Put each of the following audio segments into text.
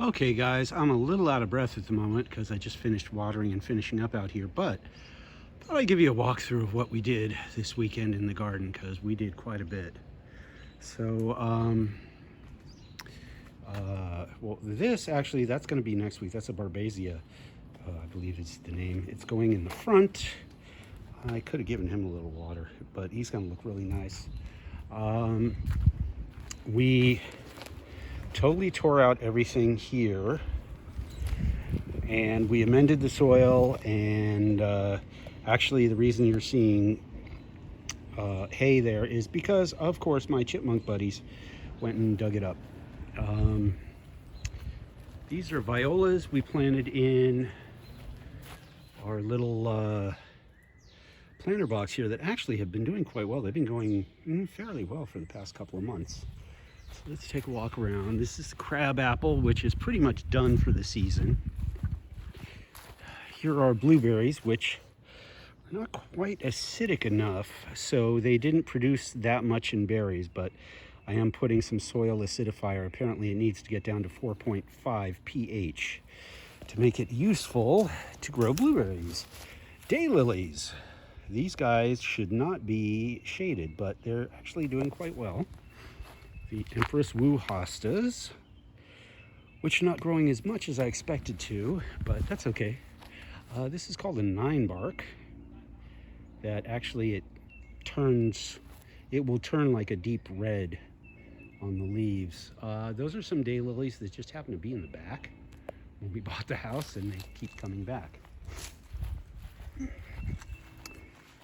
Okay guys, I'm a little out of breath at the moment because I just finished watering and finishing up out here, but thought I'd give you a walkthrough of what we did this weekend in the garden because we did quite a bit. So, well, this actually, that's going to be next week. That's a Barbasia, I believe is the name. It's going in the front. I could have given him a little water, but he's going to look really nice. We totally tore out everything here and we amended the soil, and actually the reason you're seeing hay there is because, of course, my chipmunk buddies went and dug it up. These are violas we planted in our little planter box here that actually have been doing quite well. They've been going fairly well for the past couple of months. So let's take a walk around. This is the crab apple, which is pretty much done for the season. Here are blueberries, which are not quite acidic enough, so they didn't produce that much in berries, but I am putting some soil acidifier. Apparently it needs to get down to 4.5 pH to make it useful to grow blueberries. Daylilies. These guys should not be shaded, but they're actually doing quite well. The Empress Wu hostas, which are not growing as much as I expected to, but that's okay. This is called a 9-bark. That actually it will turn like a deep red on the leaves. Those are some daylilies that just happen to be in the back when we bought the house, and they keep coming back.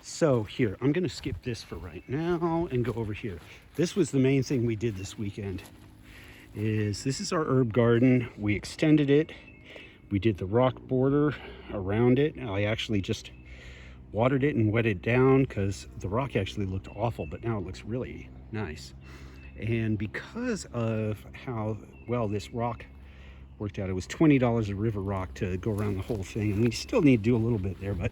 So here, I'm gonna skip this for right now and go over here. This was the main thing we did this weekend. This is our herb garden. We extended it. We did the rock border around it. I actually just watered it and wet it down because the rock actually looked awful, but now it looks really nice. And because of how well this rock worked out, it was $20 a river rock to go around the whole thing, and we still need to do a little bit there, but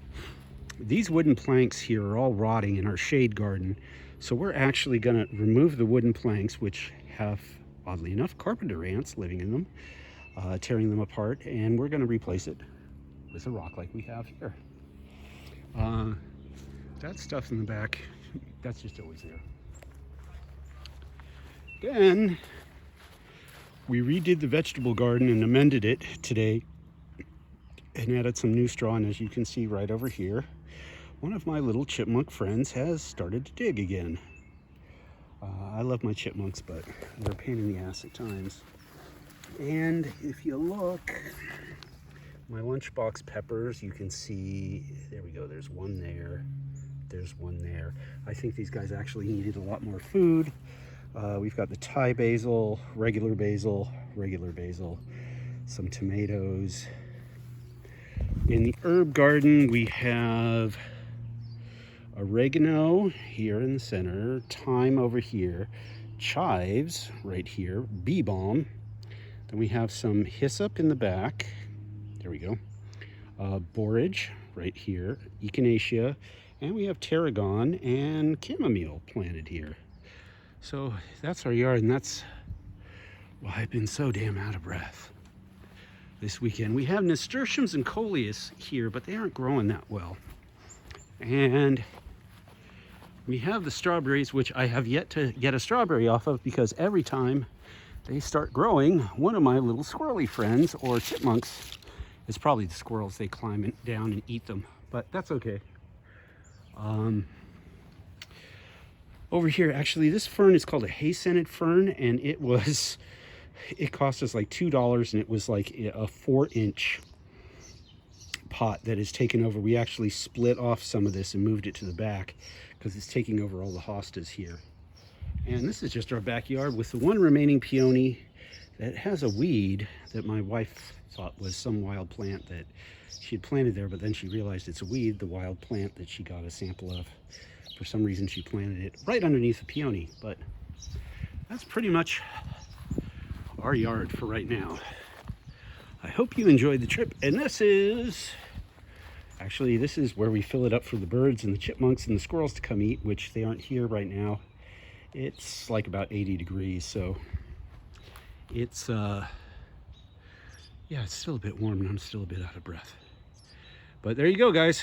these wooden planks here are all rotting in our shade garden. So we're actually gonna remove the wooden planks, which have, oddly enough, carpenter ants living in them, tearing them apart, and we're gonna replace it with a rock like we have here. That stuff in the back, that's just always there. Then we redid the vegetable garden and amended it today and added some new straw, and as you can see right over here, one of my little chipmunk friends has started to dig again. I love my chipmunks, but they're a pain in the ass at times. And if you look, my lunchbox peppers, you can see, there we go, there's one there, there's one there. I think these guys actually needed a lot more food. We've got the Thai basil, regular basil, some tomatoes. In the herb garden, we have oregano here in the center, thyme over here, chives right here, bee balm. Then we have some hyssop in the back. There we go. Borage right here, echinacea, and we have tarragon and chamomile planted here. So that's our yard, and that's why I've been so damn out of breath this weekend. We have nasturtiums and coleus here, but they aren't growing that well. And we have the strawberries, which I have yet to get a strawberry off of because every time they start growing, one of my little squirrely friends or chipmunks, it's probably the squirrels, they climb down and eat them, but that's okay. Over here, actually, this fern is called a hay-scented fern, and it cost us like $2, and it was like a 4-inch pot that is taken over. We actually split off some of this and moved it to the back because it's taking over all the hostas here. And this is just our backyard with the one remaining peony that has a weed that my wife thought was some wild plant that she had planted there, but then she realized it's a weed, the wild plant that she got a sample of. For some reason, she planted it right underneath the peony, but that's pretty much our yard for right now. I hope you enjoyed the trip, and this is where we fill it up for the birds and the chipmunks and the squirrels to come eat, which they aren't here right now. It's like about 80 degrees, so it's Yeah, it's still a bit warm and I'm still a bit out of breath. But there you go, guys.